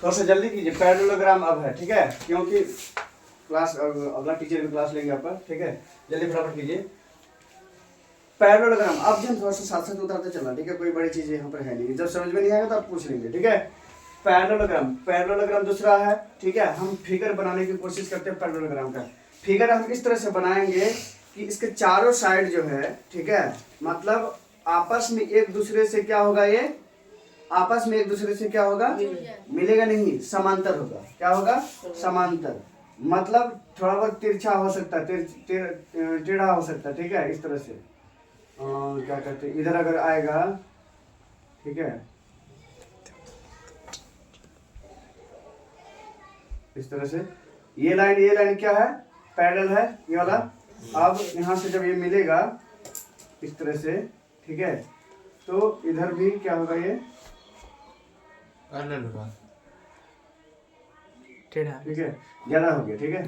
थोड़ा सा जल्दी कीजिए। पैरेललोग्राम अब है, ठीक है, क्योंकि क्लास अगला टीचर भी क्लास लेंगे आपका, ठीक है, जल्दी फटाफट कीजिए। पैरेललोग्राम अब हम थोड़ा सा साथ साथ उतारते चलना, ठीक है, कोई बड़ी चीज यहाँ पर है नहीं, जब समझ में नहीं आएगा तो आप पूछ लेंगे, ठीक है। पैरेललोग्राम दूसरा है, ठीक है। हम फिगर बनाने की कोशिश करते हैं पैरेललोग्राम का। फिगर हम इस तरह से बनाएंगे कि इसके चारों साइड जो है, ठीक है, मतलब आपस में एक दूसरे से क्या होगा, ये आपस में एक दूसरे से क्या होगा, मिलेगा नहीं, समांतर होगा। क्या होगा, समांतर, मतलब थोड़ा बहुत तिरछा हो सकता है, टेढ़ा हो सकता है, ठीक है, इस तरह से। क्या कहते हैं, इधर अगर आएगा, ठीक है, इस तरह से, ये लाइन क्या है, पैरेलल है, ये वाला। अब यहाँ से जब ये मिलेगा इस तरह से, ठीक है, तो इधर भी क्या होगा, ये पैरेलल होगा, ठीक है, ज्यादा हो गया, ठीक है,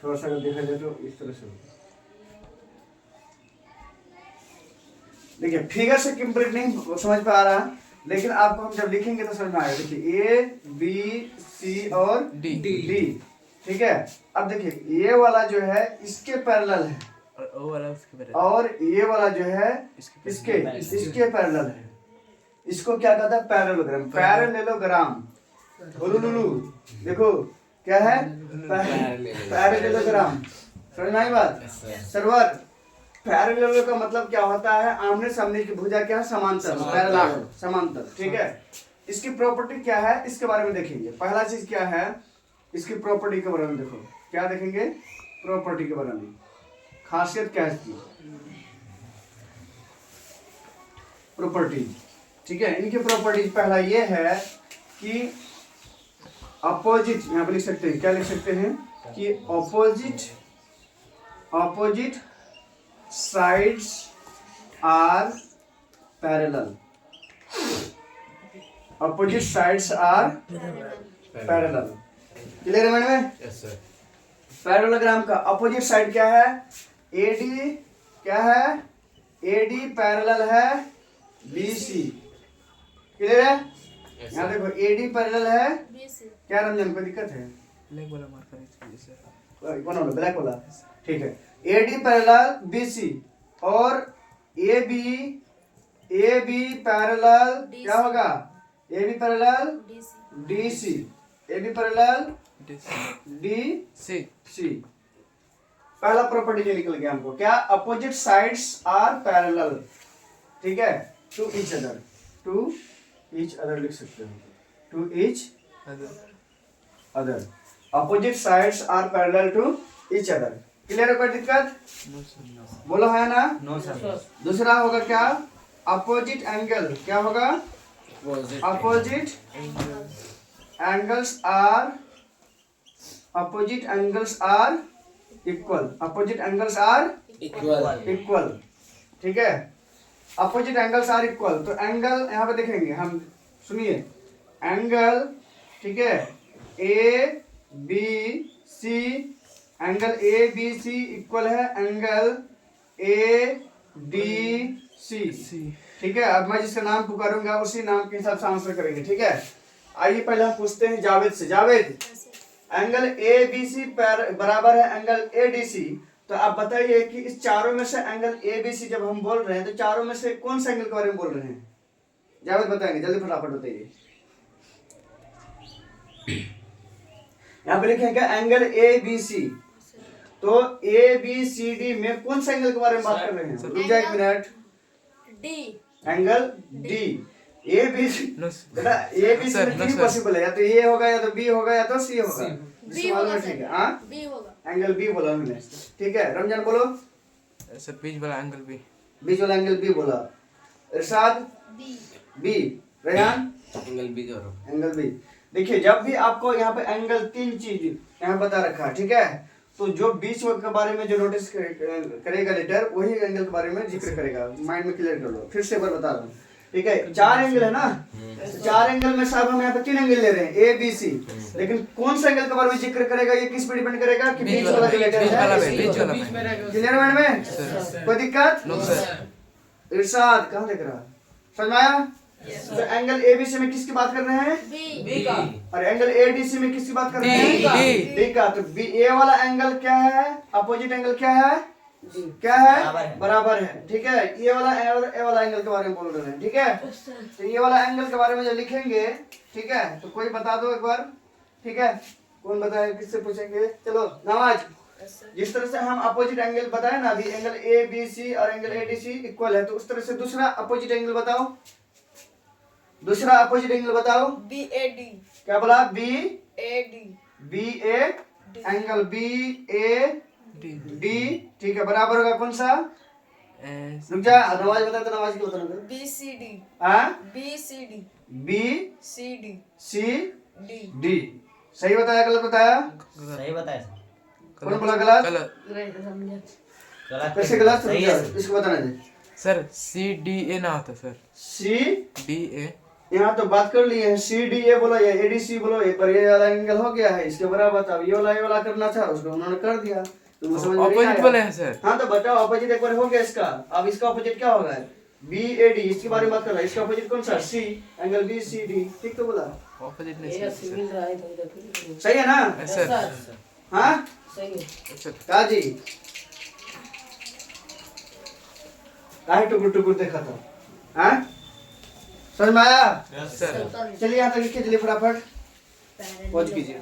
थोड़ा सा अगर देखा जाए तो इस तरह से होगा। देखिए फिगर से कंप्लीट नहीं समझ पा रहा, लेकिन आपको हम जब लिखेंगे तो समझ में आएगा। देखिए ए बी सी और डी, ठीक है। अब देखिए ये वाला जो है इसके पैरेलल है, और ये वाला जो है इसके पैरेलल है। इसको क्या कहता है, पैरेललोग्राम। पैरेललोग्राम, लुलु देखो क्या है, पैरेललोग्राम। समझ में आई बात सर्वर। पैरेलल का मतलब क्या होता है, आमने सामने की भुजा क्या है, समांतर, पैरेलल समांतर, ठीक है। इसकी प्रॉपर्टी क्या है, इसके बारे में देखेंगे। पहला चीज क्या है, इसकी प्रॉपर्टी के बारे में देखो, क्या देखेंगे, प्रॉपर्टी के बारे में, खासियत क्या है इसकी, प्रॉपर्टी, ठीक है। इनकी प्रॉपर्टी पहला ये है कि अपोजिट, यहाँ पे लिख सकते हैं, क्या लिख सकते हैं कि opposite sides are parallel. Opposite sides are parallel. Clear है मैडम? Yes sir. पैरेललोग्राम का अपोजिट साइड क्या है, AD, क्या है, AD पैरेलल है BC। क्लियर है? यहाँ देखो AD पैरेलल है क्या, रंजन कोई दिक्कत है, ब्लैक वाला मार्कर है कौन वाला, ब्लैक वाला, ठीक है। AD पैरेलल BC और AB पैरेलल क्या होगा, AB parallel DC, AB parallel DC। पहला प्रॉपर्टी जो निकल गया हमको, क्या, अपोजिट साइड्स आर पैरेलल, ठीक है, टू ईच अदर लिख सकते हो, to each other, opposite sides are parallel to each other. Clear है, कोई दिक्कत, बोलो है ना, नो सर। दूसरा होगा क्या, अपोजिट एंगल, क्या होगा, opposite angles are equal, opposite angles are equal, ठीक है, अपोजिट एंगल्स आर इक्वल। तो एंगल यहाँ पे देखेंगे हम, सुनिए, एंगल, ठीक है, A B C, angle A B C equal है एंगल ए डी सी, ठीक है। अब मैं जिसका नाम पुकारूंगा उसी नाम के हिसाब से आंसर करेंगे, ठीक है। आइए पहले हम पूछते हैं जावेद से। Javed, angle A B C बराबर है एंगल ए डी सी, तो आप बताइए कि इस चारों में से एंगल ए बी सी जब हम बोल रहे हैं तो चारों में से कौन सा एंगल के बारे में बोल रहे हैं, जावेद बताएंगे, जल्दी फटाफट बताइए। यहाँ पे लिखे क्या, एंगल ए बी सी, तो ए बी सी डी में कौन सा एंगल के बारे में बात कर रहे हैं, रुक जाए एक minute, D, angle D, A B C, बेटा ए बी सी में पॉसिबल है, या तो ए होगा, या तो बी होगा, या तो सी होगा, बी होगा, ठीक है, हाँ बी होगा, एंगल बी बोला हमने, ठीक है। रमजान बोलो सर, बीच वाला एंगल बी, बीच वाला एंगल बी बोला। इरशाद बी, रेहान एंगल बी करो, एंगल बी। देखिए जब भी आपको यहाँ पे एंगल तीन चीज यहाँ बता रखा है, ठीक है, तो जो बीच के बारे में जो नोटिस करेगा लेटर, वही एंगल के बारे में जिक्र करेगा, माइंड में क्लियर कर लो। फिर से एक बार बता रहा हूँ, ठीक है, चार एंगल है ना, चार एंगल में साहब हम यहाँ पे तीन एंगल ले रहे हैं, ए बी सी, लेकिन कौन सा एंगल के बारे में जिक्र करेगा, ये किस पे डिपेंड करेगा कि बीच वाला जो लेटर है, क्लियर है मैडम, कोई दिक्कत, इरशाद कहाँ देख रहा, समझ में आया, तो एंगल एबीसी में किसकी बात कर रहे हैं? बी का। और एंगल एडीसी में किसकी बात कर रहे हैं? डी। डी का। तो बी ए वाला एंगल क्या है? अपोजिट एंगल क्या है? क्या है? बराबर है। ठीक है, ये वाला और ए वाला एंगल के बारे में बोल रहे हैं। ठीक है, तो ये वाला एंगल के बारे में जो लिखेंगे, ठीक है, तो कोई बता दो एक बार। ठीक है, कौन बताए? किससे पूछेंगे? चलो नवाज, जिस तरह से हम अपोजिट एंगल बताए ना अभी, एंगल ए बी सी और angle A D C equal है, तो उस तरह से दूसरा अपोजिट एंगल बताओ। दूसरा अपोजिट एंगल बताओ। B A D. क्या बोला? B A D. B A angle B A D. D. ठीक है, बराबर होगा कौन सा? रुक जा, नवाज बता तो नवाज की बताना। B C D. हाँ, B C D. B C D. C D. D. सही बताया गलत बताया? सही बताया सर। कौन बोला गलत? गलत। कैसे गलत? सही है सर। इसको बताना दे। सर सी डी ए ना होता सर, सी डी ए। यहाँ तो बात कर लिए हैं, सी डी ए बोलो या एडीसी बोलो, ये पर ये वाला एंगल हो गया है, इसके बराबर था। ये वाला करना था, उसको उन्होंने कर दिया। तो समझ में नहीं ऑपोजिट आया? बोले हैं सर। हाँ तो बताओ, ऑपोजिट एक बार हो गया इसका। अब इसका ऑपोजिट क्या होगा? बी ए डी, इसके बारे में बात कर रहा है। इसका ऑपोजिट कौन सा? सी, एंगल बी सी डी। ठीक तो बोला? ऑपोजिट नहीं सर। सही है ना? सर हाँ सर का जी, काहे टुकुर टुकुर देखा था? हाँ, समझ में आया? सर। चलिए यहाँ तक लिखिए, चलिए फटाफट पहुंच कीजिए।